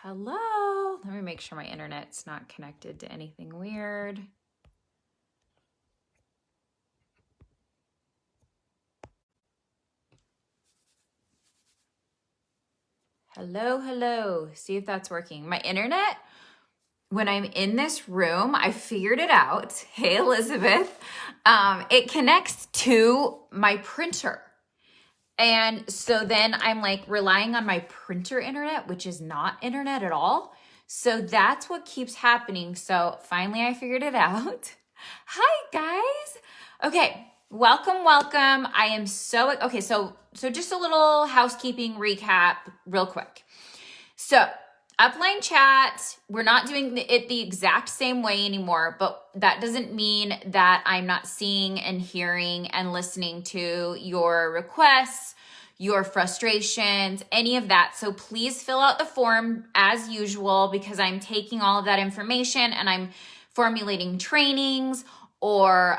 Hello. Let me make sure my internet's not connected to anything weird. Hello. See if that's working. My internet, when I'm in this room, I figured it out. Hey, Elizabeth. It connects to my printer. And so then I'm like relying on my printer internet, which is not internet at all. So that's what keeps happening. So finally I figured it out. Hi guys. Okay, welcome. I am so just a little housekeeping recap real quick. So Upline chat, we're not doing it the exact same way anymore, but that doesn't mean that I'm not seeing and hearing and listening to your requests, your frustrations, any of that. So please fill out the form as usual, because I'm taking all of that information and I'm formulating trainings or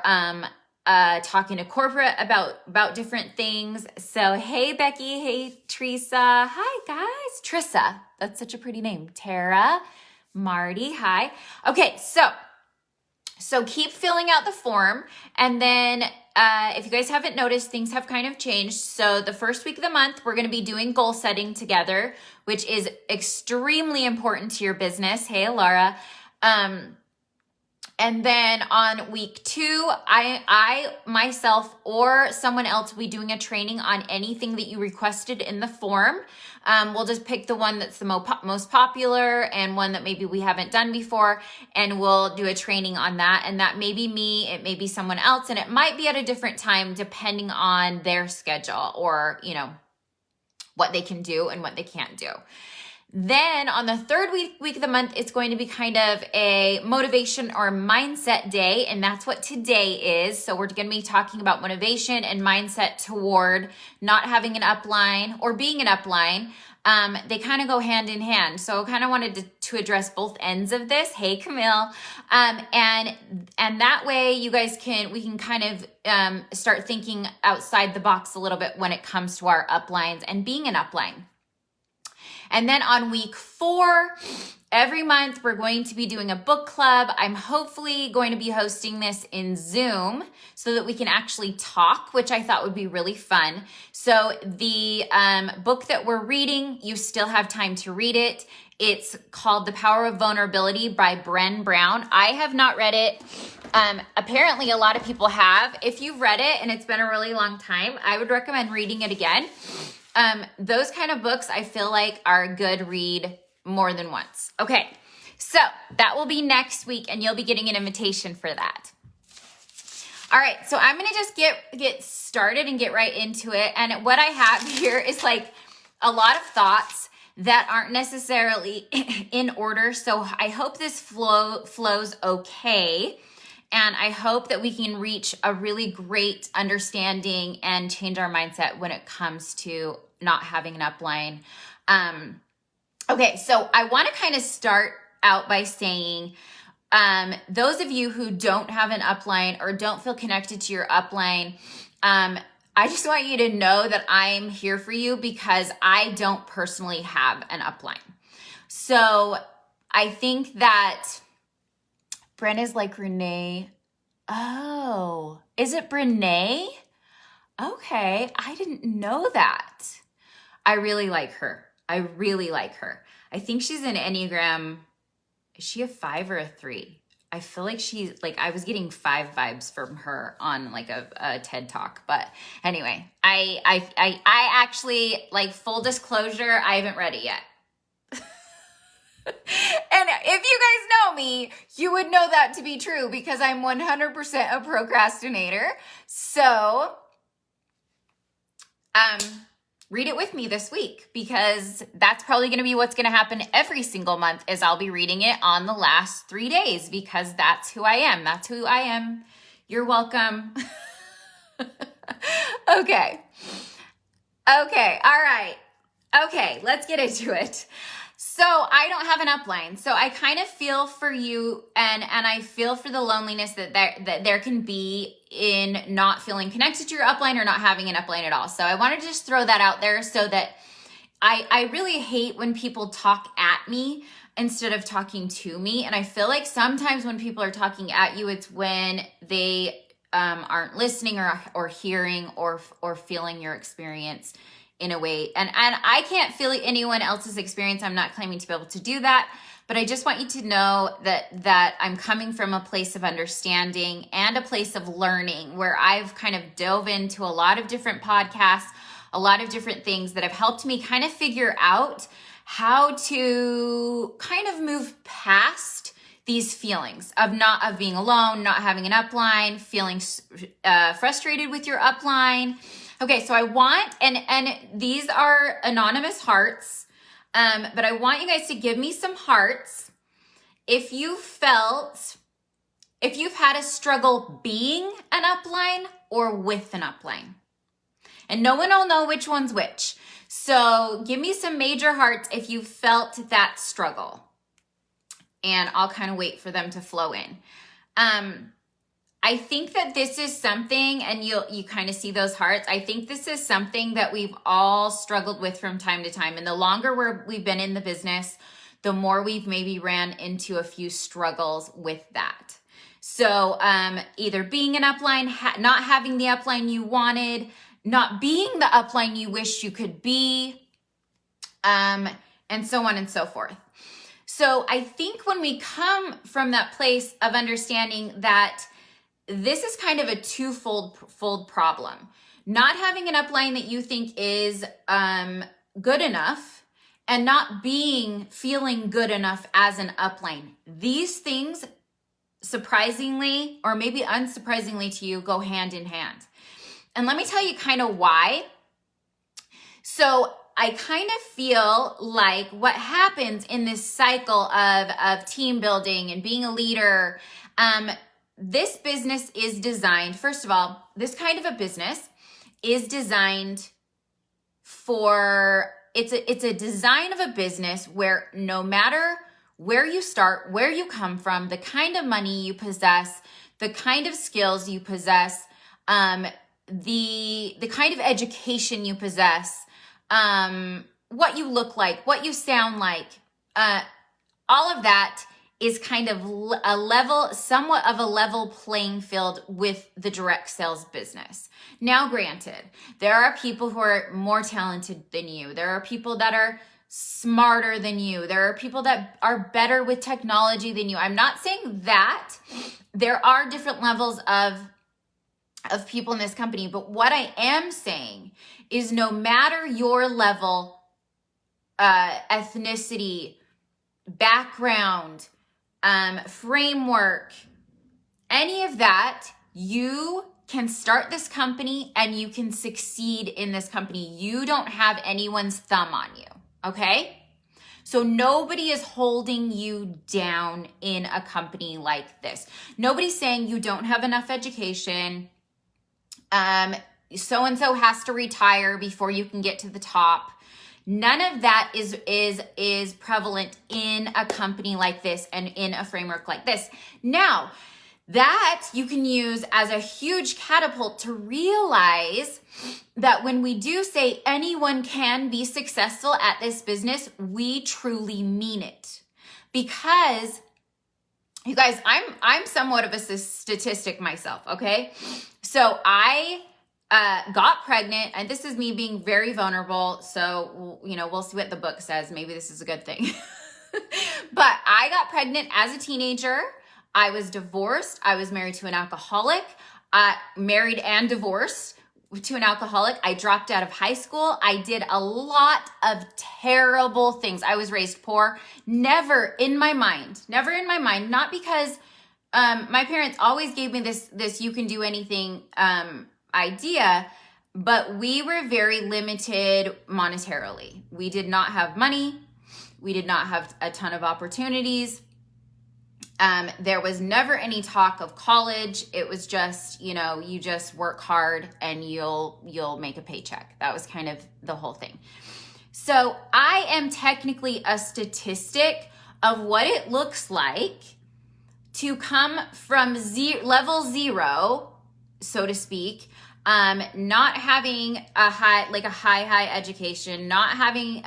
talking to corporate about different things. So hey Becky, hey Teresa, hi guys, Trissa, that's such a pretty name. Tara, Marty, hi. Okay, so keep filling out the form, and then if you guys haven't noticed, things have kind of changed. So the first week of the month, we're going to be doing goal setting together, which is extremely important to your business. Hey, Laura. And then on week 2, I myself or someone else will be doing a training on anything that you requested in the form. We'll just pick the one that's the most popular and one that maybe we haven't done before, and we'll do a training on that. And that may be me, it may be someone else, and it might be at a different time depending on their schedule or, what they can do and what they can't do. Then on the third week of the month, it's going to be kind of a motivation or mindset day. And that's what today is. So we're going to be talking about motivation and mindset toward not having an upline or being an upline. They kind of go hand in hand. So I kind of wanted to address both ends of this. Hey, Camille. And that way you guys we can kind of start thinking outside the box a little bit when it comes to our uplines and being an upline. And then on week 4, every month, we're going to be doing a book club. I'm hopefully going to be hosting this in Zoom so that we can actually talk, which I thought would be really fun. So the book that we're reading, you still have time to read it. It's called The Power of Vulnerability by Bren Brown. I have not read it. Apparently, a lot of people have. If you've read it and it's been a really long time, I would recommend reading it again. Those kind of books I feel like are a good read more than once. Okay, so that will be next week and you'll be getting an invitation for that. All right, so I'm going to just get started and get right into it. And what I have here is like a lot of thoughts that aren't necessarily in order. So I hope this flows okay. And I hope that we can reach a really great understanding and change our mindset when it comes to not having an upline. Okay, so I want to kind of start out by saying, those of you who don't have an upline or don't feel connected to your upline, I just want you to know that I'm here for you because I don't personally have an upline. So I think that Bren is like Renee. Oh, is it Brene? Okay, I didn't know that. I really like her. I think she's an Enneagram. Is she a 5 or a 3? I feel like she's like, I was getting 5 vibes from her on like a TED Talk. But anyway, I actually, like, full disclosure, I haven't read it yet. And if you guys know me, you would know that to be true because I'm 100% a procrastinator. So, read it with me this week because that's probably going to be what's going to happen every single month is I'll be reading it on the last 3 days because that's who I am. That's who I am. You're welcome. Okay. All right. Okay, let's get into it. So I don't have an upline. So I kind of feel for you and I feel for the loneliness that there can be in not feeling connected to your upline or not having an upline at all. So I wanted to just throw that out there so that I really hate when people talk at me instead of talking to me. And I feel like sometimes when people are talking at you, it's when they aren't listening or hearing or feeling your experience in a way. And I can't feel anyone else's experience. I'm not claiming to be able to do that. But I just want you to know that I'm coming from a place of understanding and a place of learning, where I've kind of dove into a lot of different podcasts, a lot of different things that have helped me kind of figure out how to kind of move past these feelings of being alone, not having an upline, feeling frustrated with your upline. Okay, so I want, and these are anonymous hearts, but I want you guys to give me some hearts if you've had a struggle being an upline or with an upline. And no one will know which one's which. So give me some major hearts if you felt that struggle. And I'll kind of wait for them to flow in. I think that this is something, and you kind of see those hearts. I think this is something that we've all struggled with from time to time. And the longer we've been in the business, the more we've maybe ran into a few struggles with that. So either being an upline, not having the upline you wanted, not being the upline you wish you could be, and so on and so forth. So I think when we come from that place of understanding that this is kind of a twofold problem, not having an upline that you think is good enough and not feeling good enough as an upline. These things, surprisingly, or maybe unsurprisingly to you, go hand in hand. And let me tell you kind of why. So I kind of feel like what happens in this cycle of team building and being a leader, this business is designed, first of all, this kind of a business is designed for, it's a design of a business where no matter where you start, where you come from, the kind of money you possess, the kind of skills you possess, the kind of education you possess, what you look like, what you sound like, all of that is kind of somewhat of a level playing field with the direct sales business. Now, granted, there are people who are more talented than you. There are people that are smarter than you. There are people that are better with technology than you. I'm not saying that. There are different levels of people in this company, but what I am saying is no matter your level, ethnicity, background, framework, any of that, you can start this company and you can succeed in this company. You don't have anyone's thumb on you, okay? So nobody is holding you down in a company like this. Nobody's saying you don't have enough education. So-and-so has to retire before you can get to the top. None of that is prevalent in a company like this and in a framework like this. Now, that you can use as a huge catapult to realize that when we do say anyone can be successful at this business, we truly mean it. Because, you guys, I'm somewhat of a statistic myself, okay? So I got pregnant, and this is me being very vulnerable. So, we'll see what the book says. Maybe this is a good thing. But I got pregnant as a teenager. I was divorced. I was married to an alcoholic. Married and divorced to an alcoholic. I dropped out of high school. I did a lot of terrible things. I was raised poor. Never in my mind, not because my parents always gave me this you can do anything idea, but we were very limited monetarily. We did not have money. We did not have a ton of opportunities. There was never any talk of college. It was just, you just work hard and you'll make a paycheck. That was kind of the whole thing. So I am technically a statistic of what it looks like to come from level zero, so to speak, not having a high education, not having,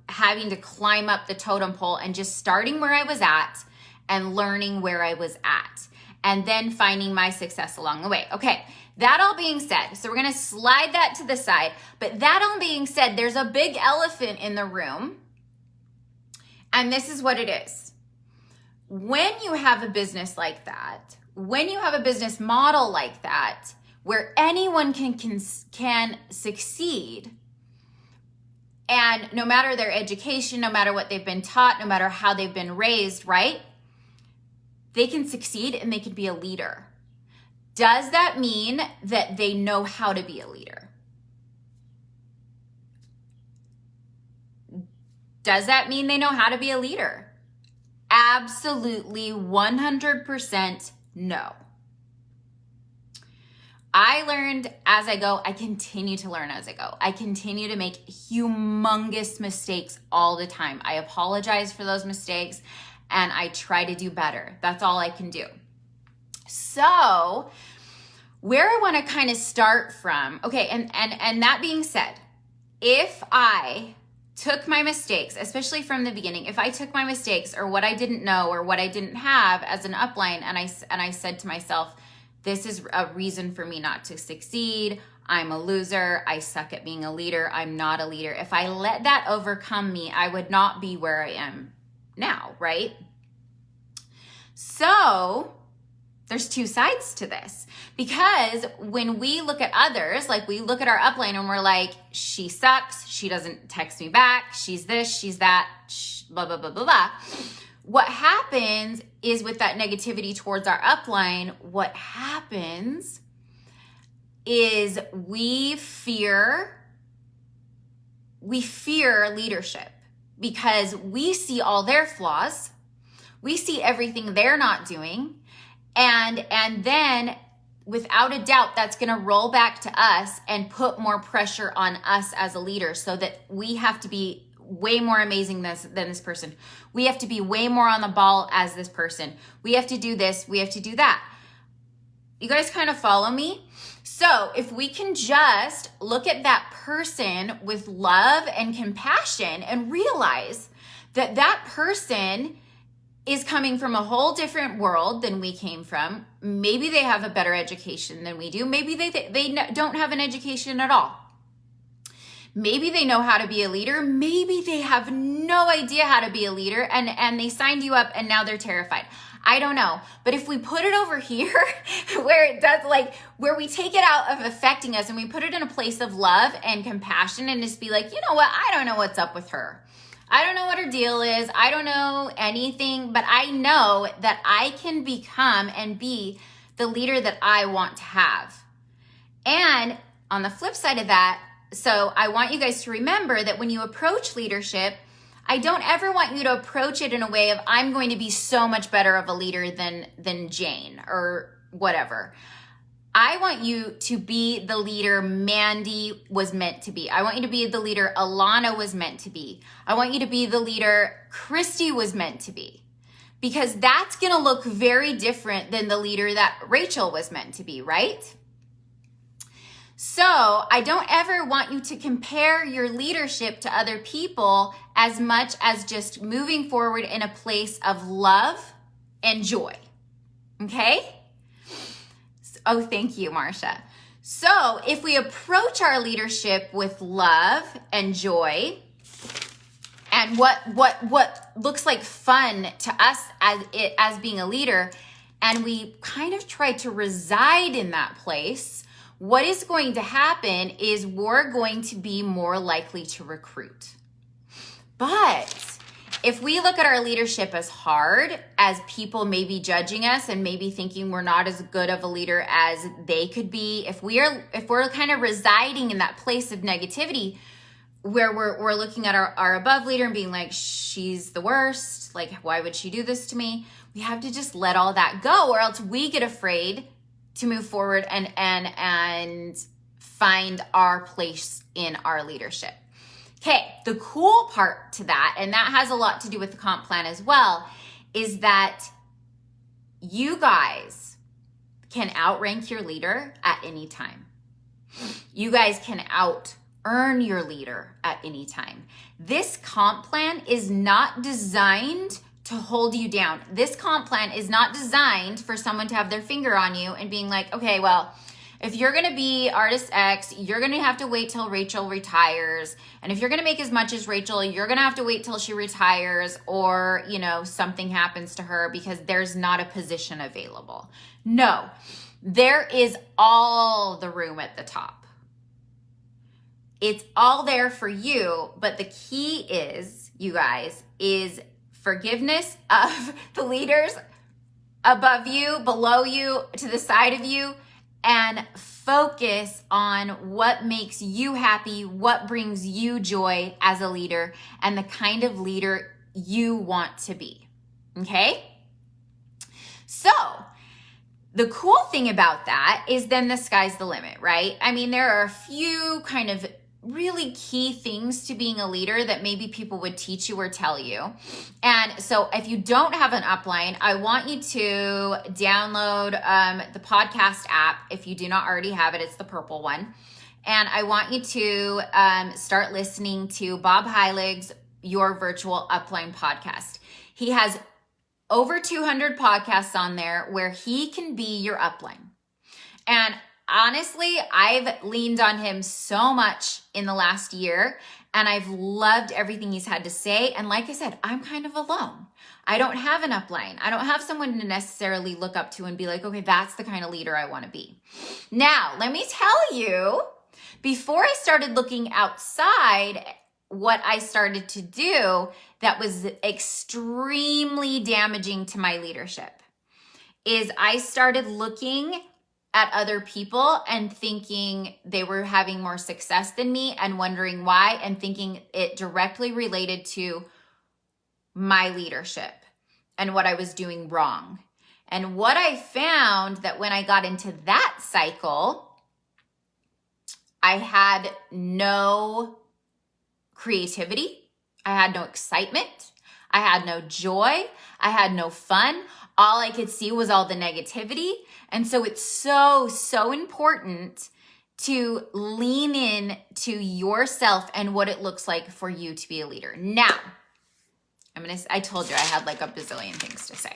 having to climb up the totem pole and just starting where I was at and learning where I was at and then finding my success along the way. Okay, that all being said, so we're gonna slide that to the side, but that all being said, there's a big elephant in the room, and this is what it is. When you have a business like that, when you have a business model like that, where anyone can succeed, and no matter their education, no matter what they've been taught, no matter how they've been raised, right? They can succeed and they can be a leader. Does that mean that they know how to be a leader? Does that mean they know how to be a leader? Absolutely 100% no. I learned as I go. I continue to learn as I go. I continue to make humongous mistakes all the time. I apologize for those mistakes and I try to do better. That's all I can do. So where I want to kind of start from, okay, and that being said, if I took my mistakes, especially from the beginning, if I took my mistakes or what I didn't know or what I didn't have as an upline, and I said to myself, this is a reason for me not to succeed. I'm a loser. I suck at being a leader. I'm not a leader. If I let that overcome me, I would not be where I am now, right? So there's two sides to this, because when we look at others, like we look at our upline and we're like, she sucks. She doesn't text me back. She's this, she's that, blah, blah, blah, blah, blah. What happens is with that negativity towards our upline, what happens is we fear leadership because we see all their flaws. We see everything they're not doing. And then without a doubt, that's going to roll back to us and put more pressure on us as a leader so that we have to be way more amazing than this person. We have to be way more on the ball as this person. We have to do this. We have to do that. You guys kind of follow me? So if we can just look at that person with love and compassion and realize that that person is coming from a whole different world than we came from. Maybe they have a better education than we do. Maybe they don't have an education at all. Maybe they know how to be a leader. Maybe they have no idea how to be a leader and they signed you up and now they're terrified. I don't know. But if we put it over here where it does, like where we take it out of affecting us and we put it in a place of love and compassion and just be like, you know what? I don't know what's up with her. I don't know what her deal is. I don't know anything, but I know that I can become and be the leader that I want to have. And on the flip side of that, so I want you guys to remember that when you approach leadership, I don't ever want you to approach it in a way of I'm going to be so much better of a leader than Jane or whatever. I want you to be the leader Mandy was meant to be. I want you to be the leader Alana was meant to be. I want you to be the leader Christy was meant to be. Because that's going to look very different than the leader that Rachel was meant to be, right? So I don't ever want you to compare your leadership to other people as much as just moving forward in a place of love and joy. Okay? Oh, thank you, Marsha. So if we approach our leadership with love and joy and what looks like fun to us as being a leader, and we kind of try to reside in that place, what is going to happen is we're going to be more likely to recruit. But if we look at our leadership as hard, as people may be judging us and maybe thinking we're not as good of a leader as they could be, if we're kind of residing in that place of negativity where we're looking at our above leader and being like, she's the worst, like, why would she do this to me? We have to just let all that go, or else we get afraid to move forward and find our place in our leadership. Okay, the cool part to that, and that has a lot to do with the comp plan as well, is that you guys can outrank your leader at any time. You guys can out-earn your leader at any time. This comp plan is not designed to hold you down. This comp plan is not designed for someone to have their finger on you and being like, okay, well, if you're going to be artist X, you're going to have to wait till Rachel retires. And if you're going to make as much as Rachel, you're going to have to wait till she retires, or, you know, something happens to her because there's not a position available. No, there is all the room at the top. It's all there for you. But the key is, you guys, is forgiveness of the leaders above you, below you, to the side of you, and focus on what makes you happy, what brings you joy as a leader, and the kind of leader you want to be, okay? So the cool thing about that is then the sky's the limit, right? I mean, there are a few kind of really key things to being a leader that maybe people would teach you or tell you. And so if you don't have an upline, I want you to download the podcast app. If you do not already have it, it's the purple one. And I want you to start listening to Bob Heilig's Your Virtual Upline podcast. He has over 200 podcasts on there where he can be your upline. And honestly, I've leaned on him so much in the last year, and I've loved everything he's had to say. And like I said, I'm kind of alone. I don't have an upline. I don't have someone to necessarily look up to and be like, okay, that's the kind of leader I want to be. Now, let me tell you, before I started looking outside, what I started to do that was extremely damaging to my leadership is I started looking at other people and thinking they were having more success than me and wondering why, and thinking it directly related to my leadership and what I was doing wrong. And what I found that when I got into that cycle, I had no creativity. I had no excitement. I had no joy. I had no fun. All I could see was all the negativity. And so it's so important to lean in to yourself and what it looks like for you to be a leader. Now, I told you I had like a bazillion things to say.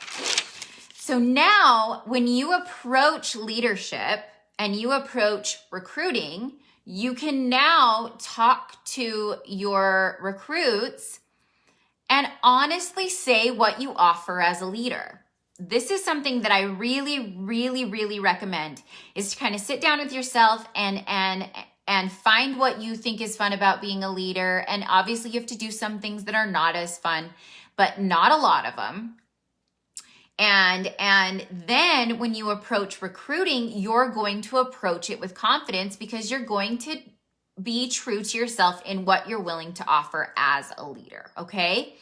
So now when you approach leadership and you approach recruiting, you can now talk to your recruits and honestly say what you offer as a leader. This is something that I really recommend, is to kind of sit down with yourself and find what you think is fun about being a leader. And obviously you have to do some things that are not as fun, but not a lot of them. And then when you approach recruiting, you're going to approach it with confidence because you're going to be true to yourself in what you're willing to offer as a leader, okay?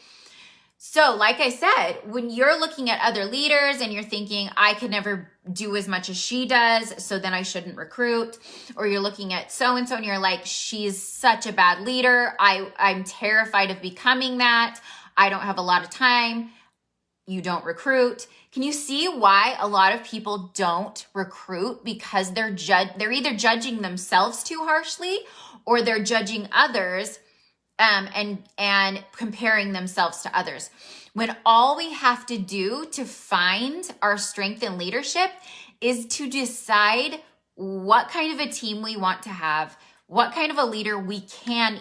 So like I said, when you're looking at other leaders and you're thinking, I could never do as much as she does, so then I shouldn't recruit, or you're looking at so-and-so and you're like, she's such a bad leader, I'm terrified of becoming that, I don't have a lot of time, you don't recruit. Can you see why a lot of people don't recruit? Because they're either judging themselves too harshly, or they're judging others and comparing themselves to others. When all we have to do to find our strength in leadership is to decide what kind of a team we want to have, what kind of a leader we can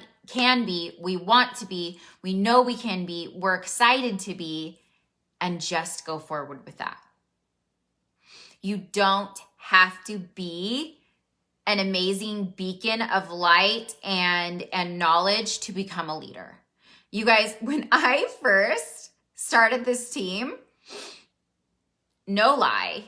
be, we want to be, we know we can be, we're excited to be, and just go forward with that. You don't have to be an amazing beacon of light and knowledge to become a leader. You guys, when I first started this team, no lie,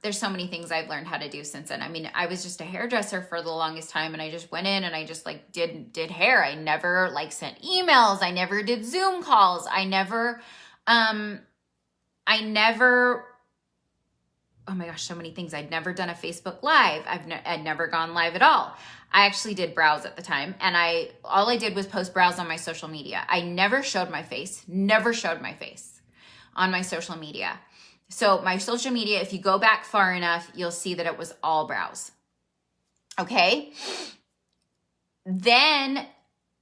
there's so many things I've learned how to do since then. I mean, I was just a hairdresser for the longest time, and I just went in and I just like did hair. I never like sent emails. I never did Zoom calls. I never, oh my gosh, so many things. I'd never done a Facebook Live. I'd never gone live at all. I actually did browse at the time, and all I did was post browse on my social media. I never showed my face on my social media. So my social media, if you go back far enough, you'll see that it was all brows. Okay. Then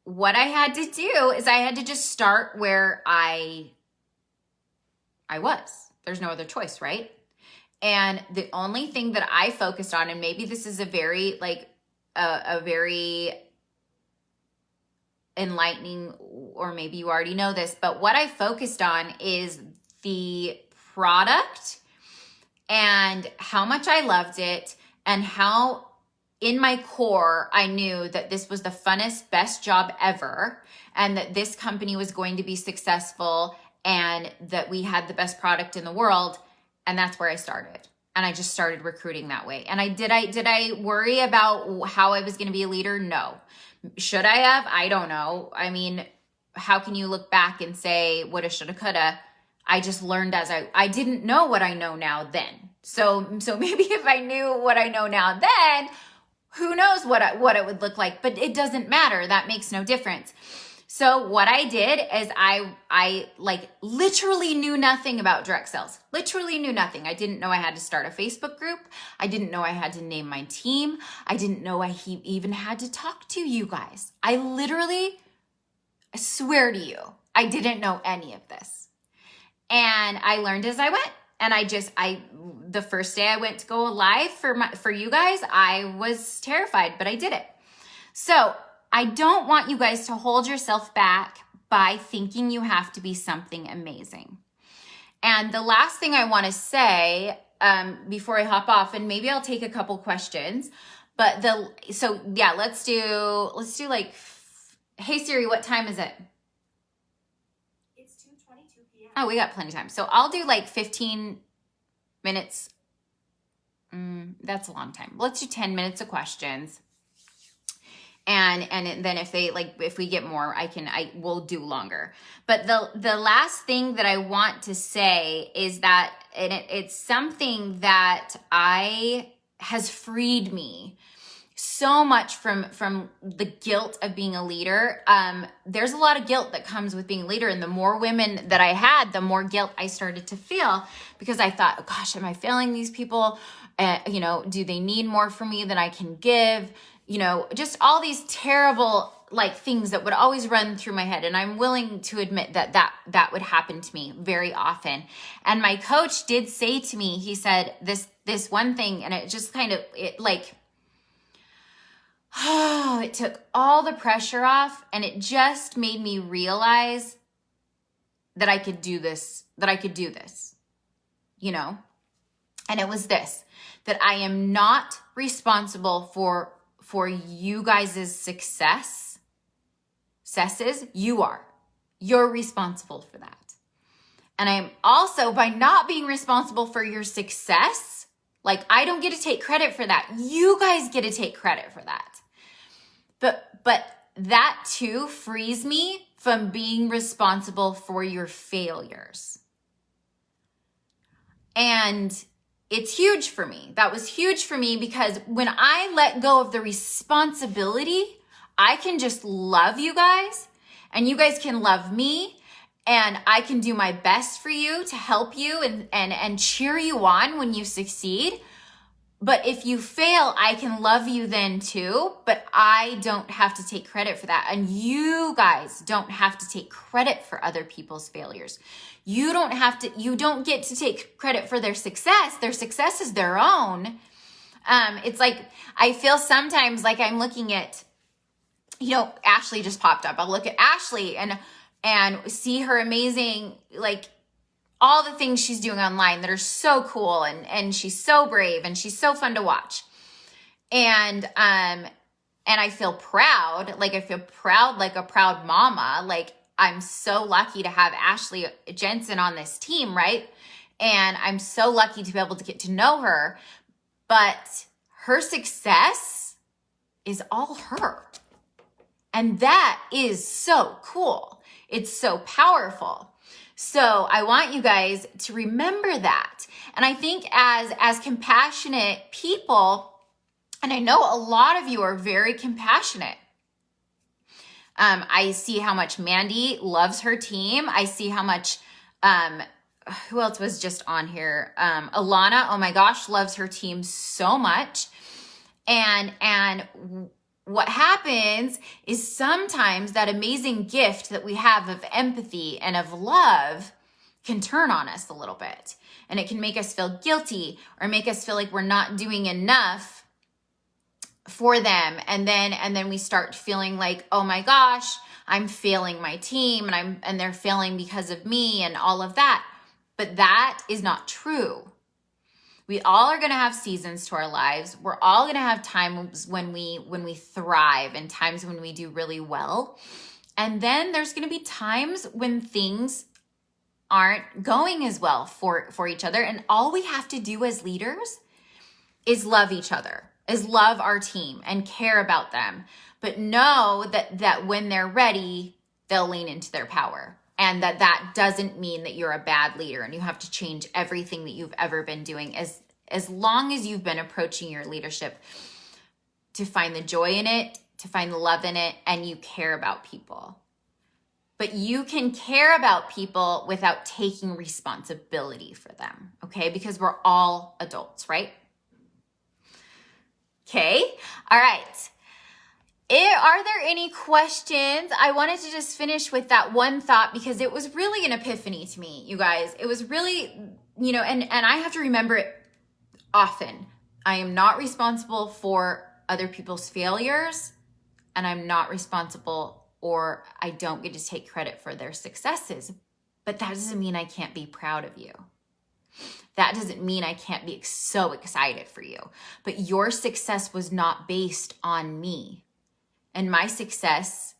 what I had to do is I had to just start where I was. There's no other choice, right? And the only thing that I focused on, and maybe this is a very a very enlightening, or maybe you already know this, but what I focused on is the product and how much I loved it, and how in my core I knew that this was the funnest, best job ever, and that this company was going to be successful, and that we had the best product in the world. And that's where I started. And I just started recruiting that way. And did I worry about how I was going to be a leader? No. Should I have? I don't know. I mean, how can you look back and say woulda, shoulda, coulda? I just learned as I didn't know what I know now then. So maybe if I knew what I know now then, who knows what it would look like, but it doesn't matter. That makes no difference. So what I did is I like literally knew nothing about direct sales. Literally knew nothing. I didn't know I had to start a Facebook group. I didn't know I had to name my team. I didn't know I even had to talk to you guys. I swear to you, I didn't know any of this. And I learned as I went. And the first day I went to go live for you guys, I was terrified, but I did it. So I don't want you guys to hold yourself back by thinking you have to be something amazing. And the last thing I want to say before I hop off, and maybe I'll take a couple questions, but let's do like, hey Siri, what time is it? It's 2:22 p.m. Oh, we got plenty of time. So I'll do like 15 minutes. That's a long time. Let's do 10 minutes of questions. And then if we get more, I will do longer. But the last thing that I want to say is that, and it's something that has freed me so much from the guilt of being a leader. There's a lot of guilt that comes with being a leader. And the more women that I had, the more guilt I started to feel, because I thought, oh, gosh, am I failing these people? Do they need more from me than I can give? Just all these terrible things that would always run through my head. And I'm willing to admit that would happen to me very often. And my coach did say to me, he said this one thing, and it just it took all the pressure off, and it just made me realize that I could do this, And it was this, that I am not responsible for you guys' successes. You're responsible for that. And I am also, by not being responsible for your success, I don't get to take credit for that. You guys get to take credit for that. But that too frees me from being responsible for your failures. And it's huge for me. That was huge for me, because when I let go of the responsibility, I can just love you guys, and you guys can love me, and I can do my best for you to help you and cheer you on when you succeed. But if you fail, I can love you then too, but I don't have to take credit for that. And you guys don't have to take credit for other people's failures. You don't get to take credit for their success. Their success is their own. It's I feel sometimes like I'm looking at, Ashley just popped up. I'll look at Ashley and see her amazing, all the things she's doing online that are so cool, and she's so brave, and she's so fun to watch. And I feel proud, like a proud mama. I'm so lucky to have Ashley Jensen on this team, right? And I'm so lucky to be able to get to know her. But her success is all her. And that is so cool. It's so powerful. So I want you guys to remember that. And I think as compassionate people, and I know a lot of you are very compassionate. I see how much Mandy loves her team. I see how much who else was just on here? Alana, oh my gosh, loves her team so much. And what happens is sometimes that amazing gift that we have of empathy and of love can turn on us a little bit. And it can make us feel guilty or make us feel like we're not doing enough for them. And then we start feeling like, oh my gosh, I'm failing my team and they're failing because of me and all of that. But that is not true. We all are going to have seasons to our lives. We're all going to have times when we thrive and times when we do really well. And then there's going to be times when things aren't going as well for each other. And all we have to do as leaders is love each other, is love our team and care about them. But know that when they're ready, they'll lean into their power. And that doesn't mean that you're a bad leader and you have to change everything that you've ever been doing. As long as you've been approaching your leadership to find the joy in it, to find the love in it, and you care about people. But you can care about people without taking responsibility for them, okay? Because we're all adults, right? Okay, all right. Are there any questions? I wanted to just finish with that one thought because it was really an epiphany to me, you guys. It was really, and I have to remember it often. I am not responsible for other people's failures, and I'm not responsible, or I don't get to take credit for their successes. But that doesn't mean I can't be proud of you. That doesn't mean I can't be so excited for you. But your success was not based on me. And my success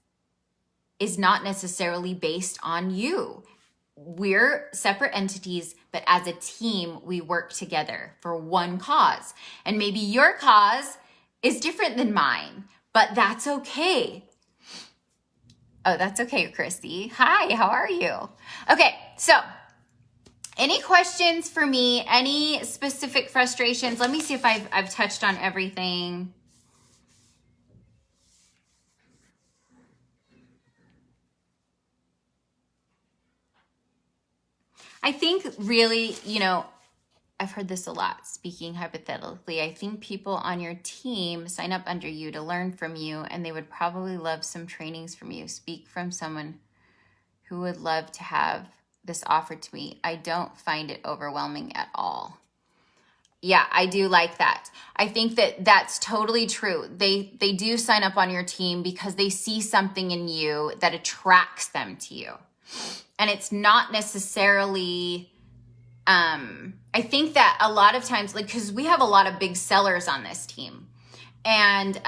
is not necessarily based on you. We're separate entities, but as a team, we work together for one cause. And maybe your cause is different than mine, but that's okay. Oh, that's okay, Christy. Hi, how are you? Okay, so any questions for me? Any specific frustrations? Let me see if I've touched on everything. I think really, I've heard this a lot, speaking hypothetically. I think people on your team sign up under you to learn from you, and they would probably love some trainings from you. Speak from someone who would love to have this offered to me. I don't find it overwhelming at all. Yeah, I do like that. I think that that's totally true. They do sign up on your team because they see something in you that attracts them to you. And it's not necessarily, I think that a lot of times, because we have a lot of big sellers on this team. And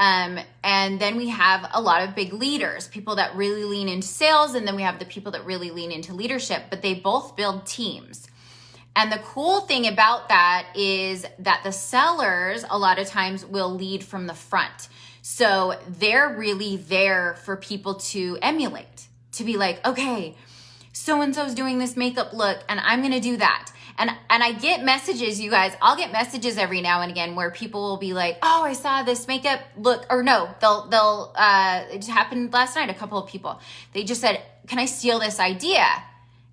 then we have a lot of big leaders, people that really lean into sales. And then we have the people that really lean into leadership, but they both build teams. And the cool thing about that is that the sellers a lot of times will lead from the front. So they're really there for people to emulate, to be like, okay, so-and-so's doing this makeup look and I'm going to do that. And I get messages, you guys, I'll get messages every now and again where people will be like, oh, I saw this makeup look, or no, it just happened last night, a couple of people, they just said, can I steal this idea?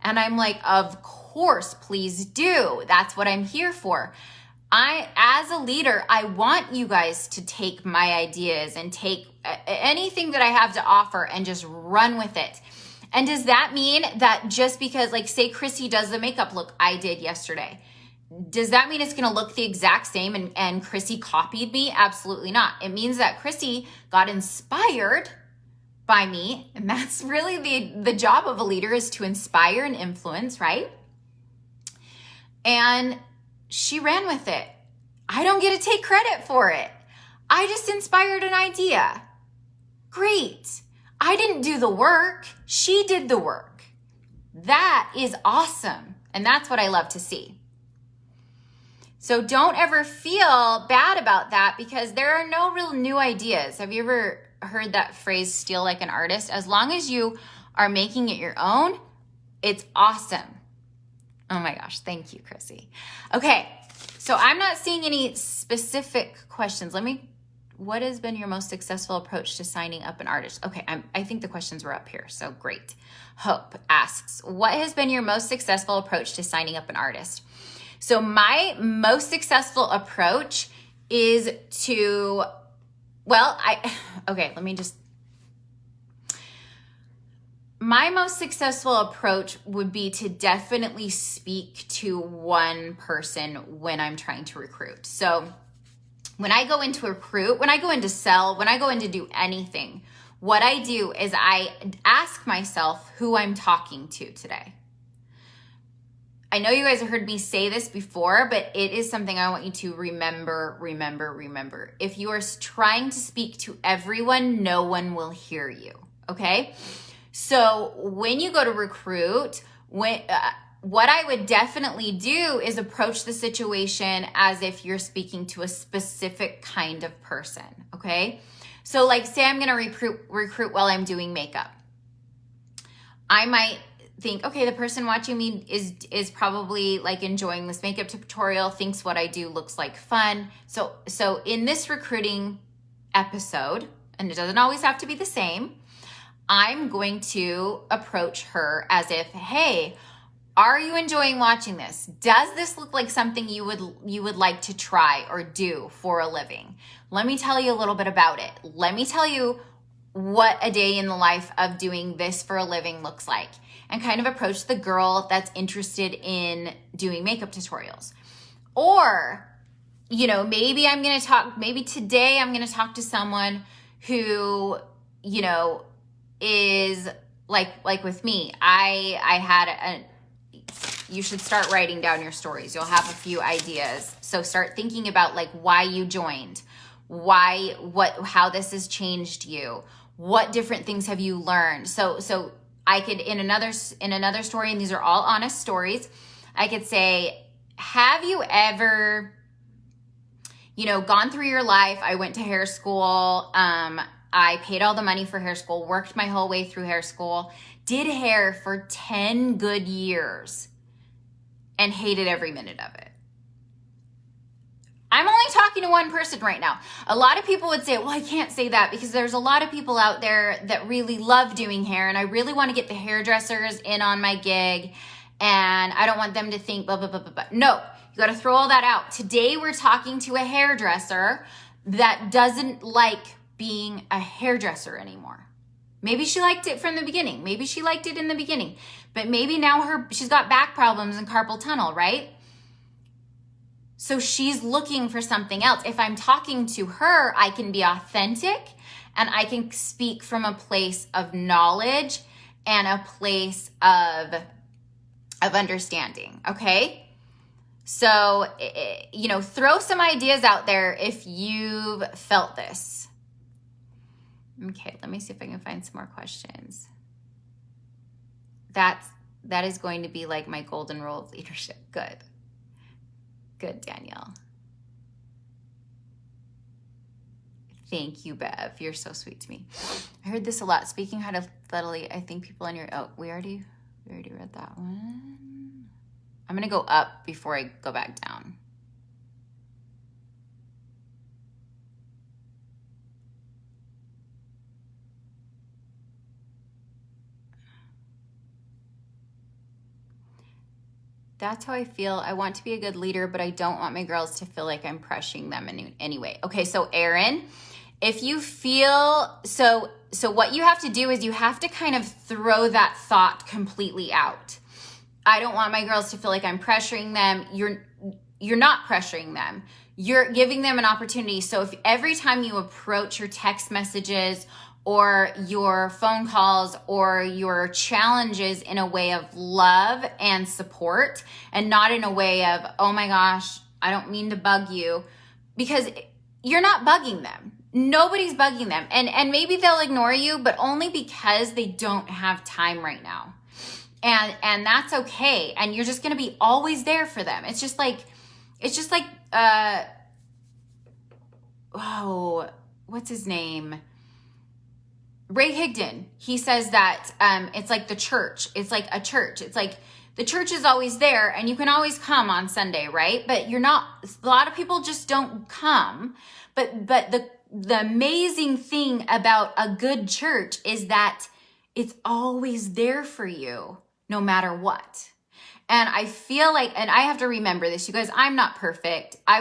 And I'm like, of course, please do. That's what I'm here for. As a leader, I want you guys to take my ideas and take anything that I have to offer and just run with it. And does that mean that just because, say Chrissy does the makeup look I did yesterday, does that mean it's going to look the exact same and Chrissy copied me? Absolutely not. It means that Chrissy got inspired by me. And that's really the job of a leader, is to inspire and influence, right? And she ran with it. I don't get to take credit for it. I just inspired an idea. Great. I didn't do the work. She did the work. That is awesome. And that's what I love to see. So don't ever feel bad about that, because there are no real new ideas. Have you ever heard that phrase, steal like an artist? As long as you are making it your own, it's awesome. Oh my gosh. Thank you, Chrissy. Okay. So I'm not seeing any specific questions. Let me what has been your most successful approach to signing up an artist? Okay, I think the questions were up here, so great. Hope asks, what has been your most successful approach to signing up an artist? So my most successful approach is to, my most successful approach would be to definitely speak to one person when I'm trying to recruit. So when I go into recruit, when I go into sell, when I go into do anything, what I do is I ask myself who I'm talking to today. I know you guys have heard me say this before, but it is something I want you to remember. If you are trying to speak to everyone, no one will hear you, okay? So when you go to recruit, what I would definitely do is approach the situation as if you're speaking to a specific kind of person, okay? So like say I'm gonna recruit while I'm doing makeup. I might think, okay, the person watching me is probably like enjoying this makeup tutorial, thinks what I do looks like fun. So in this recruiting episode, and it doesn't always have to be the same, I'm going to approach her as if, hey, are you enjoying watching this? Does this look like something you would like to try or do for a living? Let me tell you a little bit about it. Let me tell you what a day in the life of doing this for a living looks like, and kind of approach the girl that's interested in doing makeup tutorials. Or, maybe today I'm going to talk to someone who, is like with me. You should start writing down your stories. You'll have a few ideas. So start thinking about like why you joined, how this has changed you, what different things have you learned. So I could, in another story, and these are all honest stories, I could say, have you ever, gone through your life? I went to hair school. I paid all the money for hair school, worked my whole way through hair school, did hair for 10 good years, and hated every minute of it. I'm only talking to one person right now. A lot of people would say, well, I can't say that because there's a lot of people out there that really love doing hair, and I really want to get the hairdressers in on my gig, and I don't want them to think blah, blah, blah, blah, blah. No, you got to throw all that out. Today, we're talking to a hairdresser that doesn't like being a hairdresser anymore. Maybe she liked it from the beginning. Maybe she liked it in the beginning, but maybe now she's got back problems and carpal tunnel, right? So she's looking for something else. If I'm talking to her, I can be authentic and I can speak from a place of knowledge and a place of understanding, okay? So, throw some ideas out there if you've felt this. Okay, let me see if I can find some more questions. That is going to be like my golden rule of leadership. Good, Danielle. Thank you, Bev. You're so sweet to me. I heard this a lot. Speaking hypothetically, I think people on your... Oh, we already read that one. I'm going to go up before I go back down. That's how I feel. I want to be a good leader, but I don't want my girls to feel like I'm pressuring them in any way. Okay, so Erin, if you feel, so what you have to do is you have to kind of throw that thought completely out. I don't want my girls to feel like I'm pressuring them. You're not pressuring them. You're giving them an opportunity. So if every time you approach your text messages or your phone calls or your challenges in a way of love and support and not in a way of, oh my gosh, I don't mean to bug you, because you're not bugging them. Nobody's bugging them. And maybe they'll ignore you, but only because they don't have time right now. And that's okay. And you're just going to be always there for them. It's just like, what's his name? Ray Higdon. He says that it's like the church. It's like a church. It's like the church is always there and you can always come on Sunday, right? But you're not, a lot of people just don't come. But the amazing thing about a good church is that it's always there for you no matter what. And I feel like, and I have to remember this, you guys, I'm not perfect. I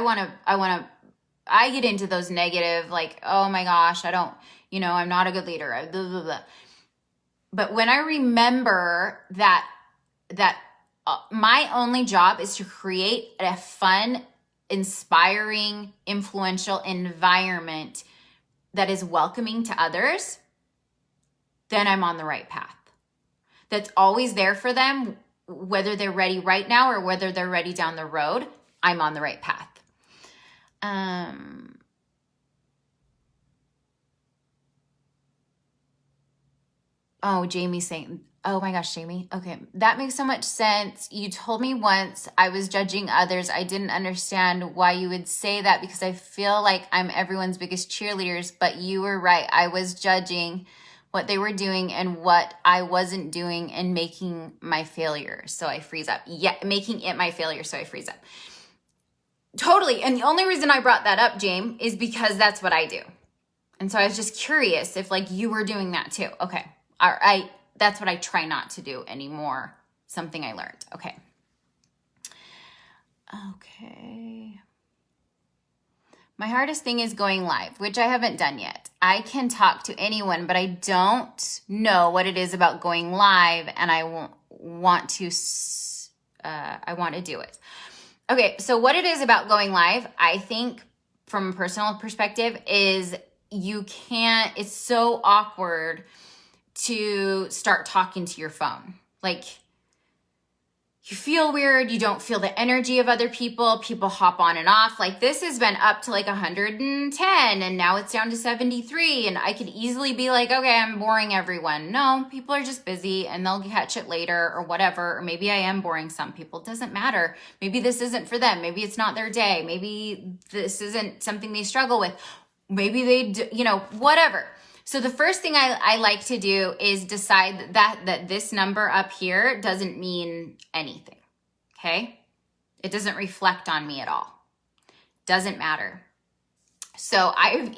get into those negative, like, oh my gosh, I'm not a good leader. Blah, blah, blah. But when I remember that my only job is to create a fun, inspiring, influential environment that is welcoming to others, then I'm on the right path. That's always there for them, whether they're ready right now or whether they're ready down the road, I'm on the right path. Oh, Jamie's saying, oh my gosh, Jamie. Okay, that makes so much sense. You told me once I was judging others. I didn't understand why you would say that because I feel like I'm everyone's biggest cheerleaders, but you were right. I was judging what they were doing and what I wasn't doing and making my failure. So I freeze up. Yeah, making it my failure. So I freeze up. Totally. And the only reason I brought that up, James, is because that's what I do. And so I was just curious if like you were doing that too. Okay. All right. That's what I try not to do anymore. Something I learned. Okay. Okay. My hardest thing is going live, which I haven't done yet. I can talk to anyone, but I don't know what it is about going live, and I want to do it. Okay, so what it is about going live, I think from a personal perspective, is it's so awkward to start talking to your phone. Like, you feel weird, you don't feel the energy of other people hop on and off. Like, this has been up to like 110 and now it's down to 73, and I could easily be like, okay, I'm boring everyone. No, people are just busy and they'll catch it later or whatever, or maybe I am boring some people. It doesn't matter. Maybe this isn't for them. Maybe it's not their day. Maybe this isn't something they struggle with. Maybe they do, whatever. So the first thing I like to do is decide that this number up here doesn't mean anything, okay? It doesn't reflect on me at all. Doesn't matter. So I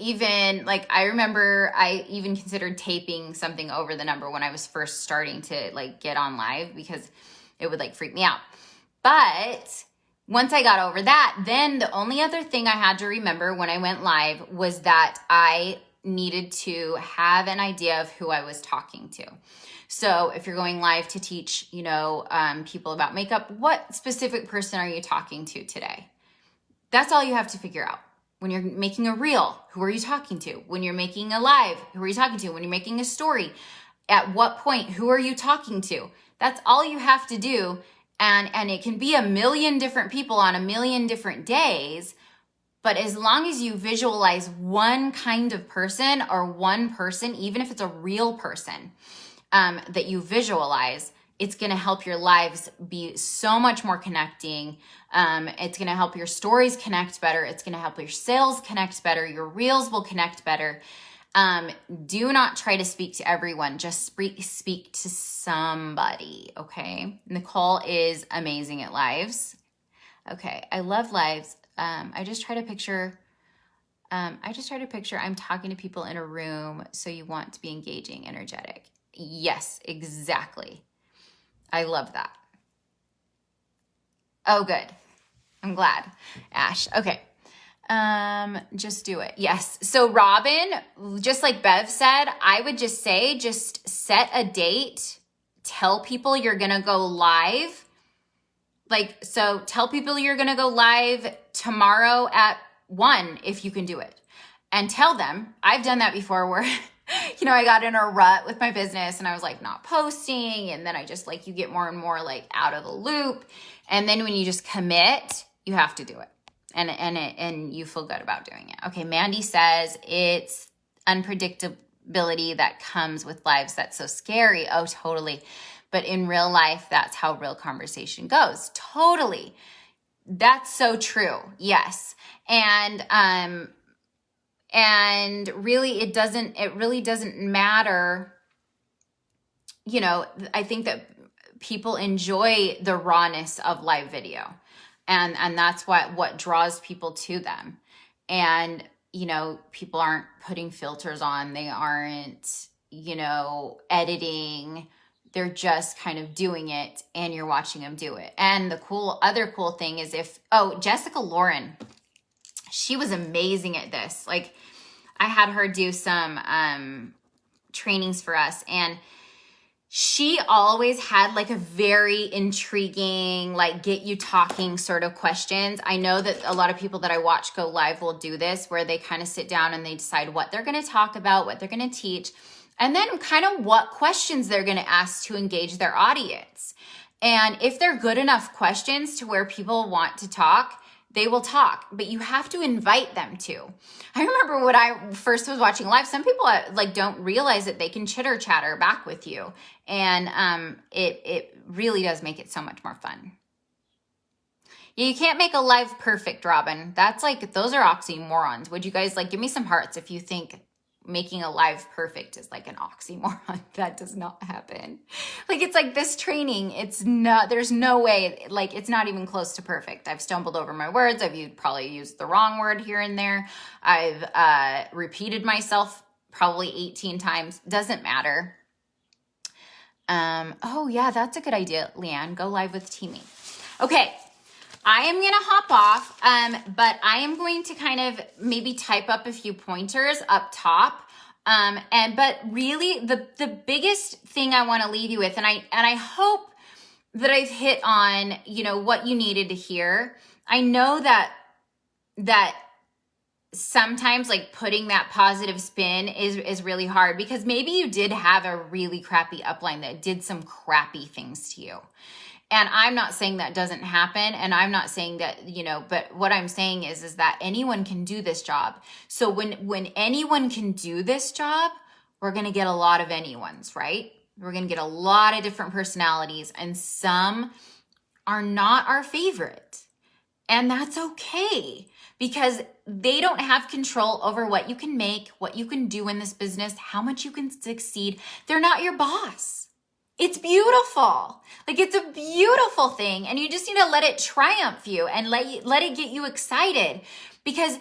remember I even considered taping something over the number when I was first starting to like get on live because it would like freak me out. But once I got over that, then the only other thing I had to remember when I went live was that I needed to have an idea of who I was talking to. So if you're going live to teach, people about makeup, what specific person are you talking to today? That's all you have to figure out. When you're making a reel, who are you talking to? When you're making a live, who are you talking to? When you're making a story, at what point, who are you talking to? That's all you have to do. And it can be a million different people on a million different days. But as long as you visualize one kind of person or one person, even if it's a real person that you visualize, it's going to help your lives be so much more connecting. It's going to help your stories connect better. It's going to help your sales connect better. Your reels will connect better. Do not try to speak to everyone. Just speak to somebody, okay? Nicole is amazing at lives. Okay, I love lives. I just try to picture I'm talking to people in a room, so you want to be engaging, energetic. Yes, exactly. I love that. Oh, good. I'm glad. Ash. Okay. Just do it. Yes. So Robin, just like Bev said, I would just set a date, tell people you're going to go live. So tell people you're going to go live tomorrow at 1 if you can do it. And tell them, I've done that before where, I got in a rut with my business and I was like not posting. And then I just you get more and more out of the loop. And then when you just commit, you have to do it. And you feel good about doing it. Okay. Mandy says it's unpredictability that comes with lives. That's so scary. Oh, totally. But in real life, that's how real conversation goes. Totally. That's so true. Yes. And really it doesn't matter. I think that people enjoy the rawness of live video, and that's what draws people to them. And you know, people aren't putting filters on. They aren't, you know, editing. They're just kind of doing it and you're watching them do it. And the other cool thing is Jessica Lauren, she was amazing at this. Like I had her do some trainings for us, and she always had like a very intriguing, like get you talking sort of questions. I know that a lot of people that I watch go live will do this, where they kind of sit down and they decide what they're going to talk about, what they're going to teach, and then kind of what questions they're going to ask to engage their audience. And if they're good enough questions to where people want to talk, they will talk, but you have to invite them to. I remember when I first was watching live, some people like don't realize that they can chitter chatter back with you. And it really does make it so much more fun. Yeah, you can't make a live perfect, Robin. That's like, those are oxymorons. Would you guys like give me some hearts if you think making a live perfect is like an oxymoron? That does not happen. Like, it's like this training, it's not, there's no way, like it's not even close to perfect. I've stumbled over my words. I've probably used the wrong word here and there. I've repeated myself probably 18 times. Doesn't matter. Oh yeah, that's a good idea, Leanne. Go live with Teamy. Okay. I am going to hop off, but I am going to kind of maybe type up a few pointers up top. But really the biggest thing I want to leave you with, and I hope that I've hit on, you know, what you needed to hear. I know that sometimes like putting that positive spin is really hard, because maybe you did have a really crappy upline that did some crappy things to you. And I'm not saying that doesn't happen. And I'm not saying that, you know, but what I'm saying is that anyone can do this job. So when anyone can do this job, we're going to get a lot of anyones, right? We're going to get a lot of different personalities, and some are not our favorite. And that's okay, because they don't have control over what you can make, what you can do in this business, how much you can succeed. They're not your boss. It's beautiful. Like, it's a beautiful thing. And you just need to let it triumph you and let it get you excited, because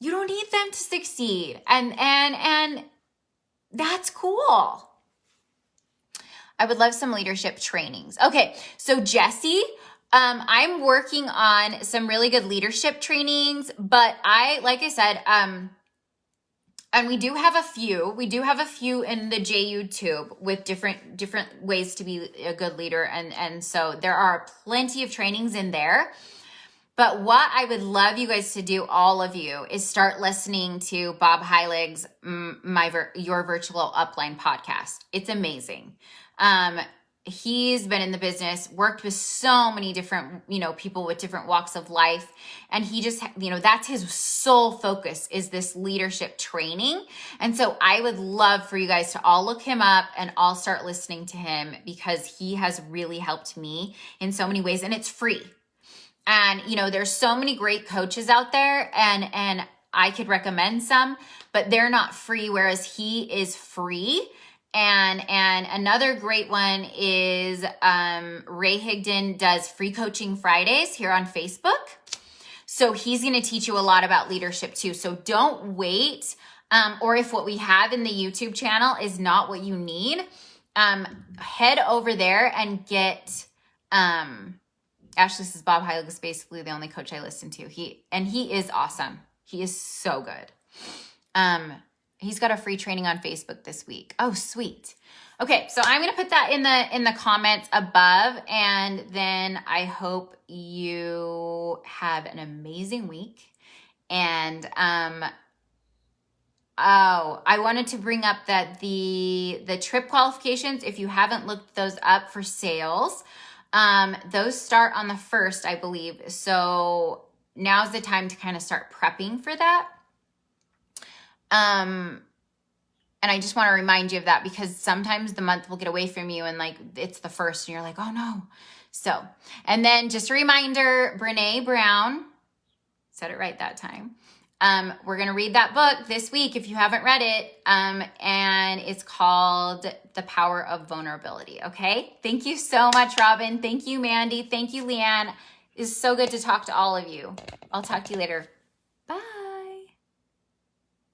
you don't need them to succeed. And that's cool. I would love some leadership trainings. Okay. So Jessie, I'm working on some really good leadership trainings, but like I said, and we do have a few in the JUtube with different ways to be a good leader. And so there are plenty of trainings in there. But what I would love you guys to do, all of you, is start listening to Bob Heilig's Your Virtual Upline podcast. It's amazing. He's been in the business, worked with so many different, you know, people with different walks of life. And he just, you know, that's his sole focus, is this leadership training. And so I would love for you guys to all look him up and all start listening to him, because he has really helped me in so many ways, and it's free. And, you know, there's so many great coaches out there, and I could recommend some, but they're not free, whereas he is free. And another great one is Ray Higdon does Free Coaching Fridays here on Facebook. So he's going to teach you a lot about leadership too. So don't wait. Or if what we have in the YouTube channel is not what you need, head over there and get, Ashley says Bob Heilig is basically the only coach I listen to. He is awesome. He is so good. He's got a free training on Facebook this week. Oh, sweet. Okay, so I'm going to put that in the comments above, and then I hope you have an amazing week. And I wanted to bring up that the trip qualifications, if you haven't looked those up for sales, those start on the 1st, I believe. So now's the time to kind of start prepping for that. And I just want to remind you of that, because sometimes the month will get away from you and like it's the 1st and you're like, oh no. So, and then just a reminder, Brene Brown, said it right that time. We're going to read that book this week if you haven't read it. And it's called The Power of Vulnerability. Okay. Thank you so much, Robin. Thank you, Mandy. Thank you, Leanne. It's so good to talk to all of you. I'll talk to you later. Bye.